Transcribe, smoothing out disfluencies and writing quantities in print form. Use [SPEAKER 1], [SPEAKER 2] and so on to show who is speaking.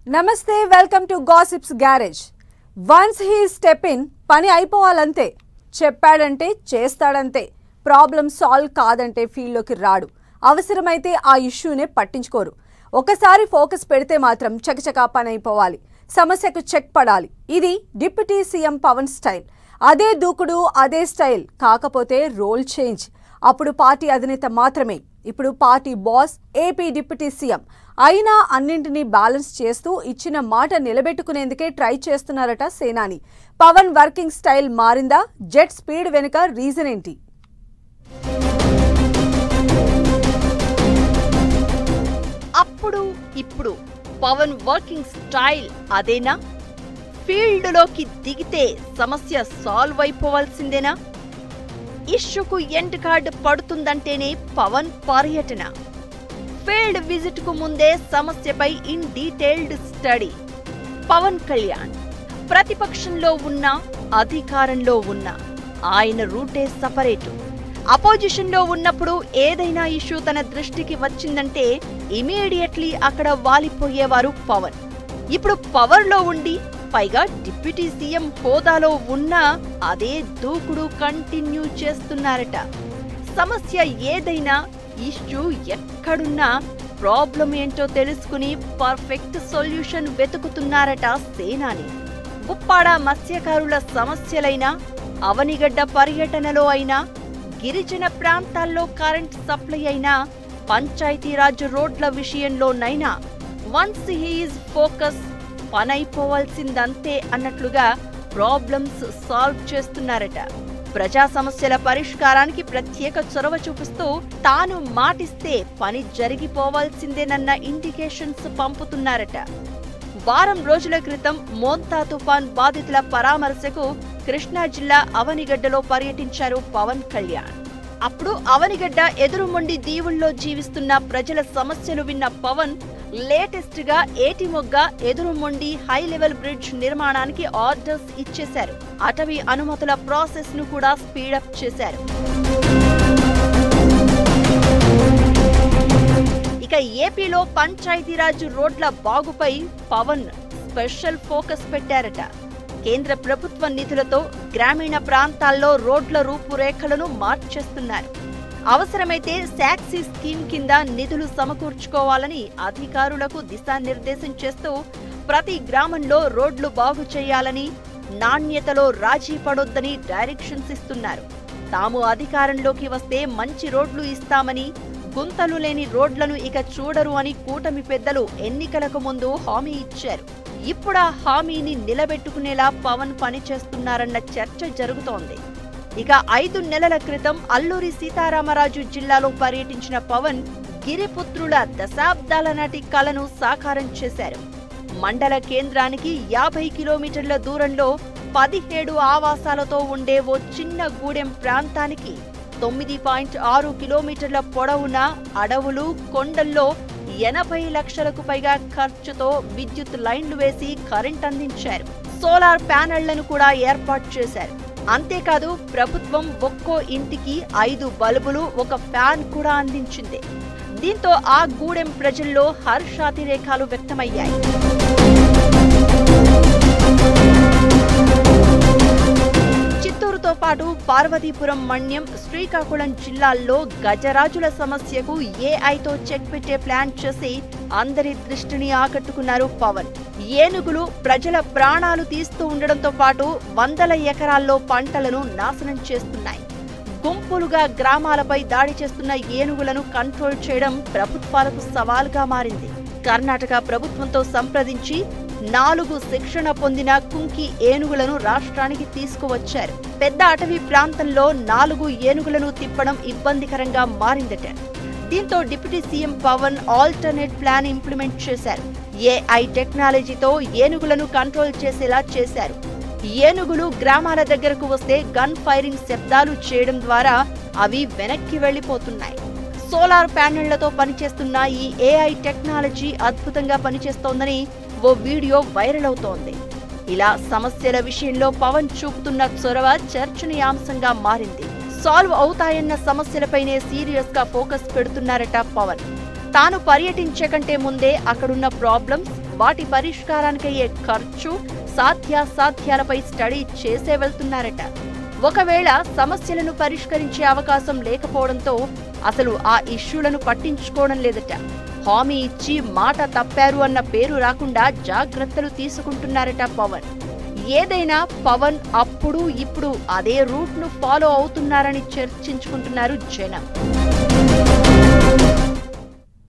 [SPEAKER 1] నమస్తే welcome to gossips garage. Once he step in పని అయిపోవాలంతే. చెప్పాడంటే చేస్తాడంతే. ప్రాబ్లం సాల్వ్ కాదంటే ఫీల్డ్లోకి రాడు. అవసరమైతే ఆ ఇష్యూనే పట్టించుకోరు. ఒకసారి ఫోకస్ పెడితే మాత్రం చకచకా పని అయిపోవాలి. సమస్యకు చెక్ పడాలి. ఇది డిప్యూటీ సీఎం పవన్ స్టైల్. అదే దూకుడు, అదే స్టైల్. కాకపోతే రోల్ చేంజ్. అప్పుడు పార్టీ అధినేత మాత్రమే, ఇప్పుడు party boss, AP deputy CM. అయినా అన్నింటినీ బ్యాలెన్స్ చేస్తూ ఇచ్చిన మాట నిలబెట్టుకునేందుకే ట్రై చేస్తున్నారట సేనాని. పవన్ వర్కింగ్ స్టైల్ మారిందా? జెట్ స్పీడ్ వెనుక రీజన్ ఏంటి?
[SPEAKER 2] అప్పుడు ఇప్పుడు పవన్ వర్కింగ్ స్టైల్ అదేనా? ఫీల్డ్లోకి దిగితే సమస్య సాల్వ్ అయిపోవాల్సిందేనా? ఇష్యూకు ఎండ్ కార్డ్ పడుతుందంటేనే పవన్ పర్యటన. ఫీల్డ్ విజిట్ కు ముందే సమస్యపై in detailed study. Pawan Kalyan ప్రతిపక్షంలో ఉన్నా, అధికారంలో ఉన్నా ఆయన రూటే సపరేటు. అపోజిషన్ లో ఉన్నప్పుడు ఏదైనా ఇష్యూ తన దృష్టికి వచ్చిందంటే ఇమీడియట్లీ అక్కడ వాలిపోయేవారు పవన్. ఇప్పుడు పవర్ లో ఉండి, పైగా డిప్యూటీ సీఎం హోదాలో ఉన్నా అదే దూకుడు కంటిన్యూ చేస్తున్నారట. సమస్య ఏదైనా, ఇష్యూ ఎక్కడున్నా ప్రాబ్లం ఏంటో తెలుసుకుని పర్ఫెక్ట్ సొల్యూషన్ వెతుకుతున్నారట సేనాని. ఉప్పాడ మత్స్యకారుల సమస్యలైనా, అవనిగడ్డ పర్యటనలో అయినా, గిరిజన ప్రాంతాల్లో కరెంట్ సప్లై అయినా, పంచాయతీరాజ్ రోడ్ల విషయంలోనైనా వన్స్ హీ ఈజ్ ఫోకస్ పనైపోవాల్సిందంతే అన్నట్లుగా ప్రాబ్లమ్స్ సాల్వ్ చేస్తున్నారట. ప్రజా సమస్యల పరిష్కారానికి ప్రత్యేక చొరవ చూపిస్తూ తాను మాటిస్తే పని జరిగిపోవాల్సిందేనన్న ఇండికేషన్స్ పంపుతున్నారట. వారం రోజుల క్రితం మోంతా తుఫాన్ బాధితుల పరామర్శకు కృష్ణా జిల్లా అవనిగడ్డలో పర్యటించారు పవన్ కళ్యాణ్. అప్పుడు అవనిగడ్డ ఎదురుమొండి దీవుల్లో జీవిస్తున్న ప్రజల సమస్యలు విన్న పవన్ లేటెస్ట్ గా ఏటిమొగ్గ ఎదురుమొండి హై లెవెల్ బ్రిడ్జ్ నిర్మాణానికి ఆర్డర్స్ ఇచ్చేశారు. అటవీ అనుమతుల ప్రాసెస్ ను కూడా స్పీడప్ చేశారు. ఇక ఏపీలో పంచాయతీరాజ్ రోడ్ల బాగుపై పవన్ స్పెషల్ ఫోకస్ పెట్టారట. కేంద్ర ప్రభుత్వ నిధులతో గ్రామీణ ప్రాంతాల్లో రోడ్ల రూపురేఖలను మార్చేస్తున్నారు. అవసరమైతే సాక్సీ స్కీమ్ కింద నిధులు సమకూర్చుకోవాలని అధికారులకు దిశానిర్దేశం చేస్తూ ప్రతి గ్రామంలో రోడ్లు బాగు చేయాలని, నాణ్యతలో రాజీ పడొద్దని డైరెక్షన్స్ ఇస్తున్నారు. తాము అధికారంలోకి వస్తే మంచి రోడ్లు ఇస్తామని, గుంతలు లేని రోడ్లను ఇక చూడరు అని కూటమి పెద్దలు ఎన్నికలకు ముందు హామీ ఇచ్చారు. ఇప్పుడా హామీని నిలబెట్టుకునేలా పవన్ పనిచేస్తున్నారన్న చర్చ జరుగుతోంది. ఇక 5 నెలల క్రితం అల్లూరి సీతారామరాజు జిల్లాలో పర్యటించిన పవన్ గిరిపుత్రుల దశాబ్దాల నాటి కలను సాకారం చేశారు. మండల కేంద్రానికి 50 కిలోమీటర్ల దూరంలో 17 ఆవాసాలతో ఉండే ఓ చిన్న గూడెం ప్రాంతానికి 9.6 కిలోమీటర్ల పొడవున అడవులు, కొండల్లో 80 లక్షలకు పైగా ఖర్చుతో విద్యుత్ లైన్లు వేసి కరెంట్ అందించారు. సోలార్ ప్యానెళ్లను కూడా ఏర్పాటు చేశారు. అంతేకాదు ప్రభుత్వం ఒక్కో ఇంటికి 5 బల్బులు, 1 ఫ్యాన్ కూడా అందించింది. దీంతో ఆ గూడెం ప్రజల్లో హర్షాతిరేకాలు వ్యక్తమయ్యాయి. చిత్తూరుతో పాటు పార్వతీపురం, మన్యం, శ్రీకాకుళం జిల్లాల్లో గజరాజుల సమస్యకు ఏఐతో చెక్ పెట్టే ప్లాన్ చేసి అందరి దృష్టిని ఆకట్టుకున్నారు పవన్. ఏనుగులు ప్రజల ప్రాణాలు తీస్తూ ఉండడంతో పాటు వందల ఎకరాల్లో పంటలను నాశనం చేస్తున్నాయి. గుంపులుగా గ్రామాలపై దాడి చేస్తున్న ఏనుగులను కంట్రోల్ చేయడం ప్రభుత్వాలకు సవాల్గా మారింది. కర్ణాటక ప్రభుత్వంతో సంప్రదించి 4 శిక్షణ పొందిన కుంకి ఏనుగులను రాష్ట్రానికి తీసుకువచ్చారు. పెద్ద అటవీ ప్రాంతంలో 4 ఏనుగులను తిప్పడం ఇబ్బందికరంగా మారిందట. దీంతో deputy CM Pawan alternate plan implement చేశారు. ఏఐ టెక్నాలజీతో ఏనుగులను కంట్రోల్ చేసేలా చేశారు. ఏనుగులు గ్రామాల దగ్గరకు వస్తే గన్ ఫైరింగ్ శబ్దాలు చేయడం ద్వారా అవి వెనక్కి వెళ్లిపోతున్నాయి. సోలార్ ప్యానెళ్లతో పనిచేస్తున్న ఈ ఏఐ టెక్నాలజీ అద్భుతంగా పనిచేస్తోందని ఓ వీడియో వైరల్ అవుతోంది. ఇలా సమస్యల విషయంలో పవన్ చూపుతున్న చొరవ చర్చనీయాంశంగా మారింది. సాల్వ్ అవుతాయన్న సమస్యలపైనే సీరియస్ గా ఫోకస్ పెడుతున్నారట పవన్. తాను పర్యటించకంటే ముందే అక్కడున్న ప్రాబ్లమ్స్, వాటి పరిష్కారానికయ్యే ఖర్చు, సాధ్యాసాధ్యాలపై స్టడీ చేసే వెళ్తున్నారట. ఒకవేళ సమస్యలను పరిష్కరించే అవకాశం లేకపోవడంతో అసలు ఆ ఇష్యూలను పట్టించుకోవడం లేదట. హామీ ఇచ్చి మాట తప్పారు అన్న పేరు రాకుండా జాగ్రత్తలు తీసుకుంటున్నారట పవన్. ఏదైనా పవన్ అప్పుడు ఇప్పుడు అదే రూట్ ను ఫాలో అవుతున్నారని చర్చించుకుంటున్నారు జనం.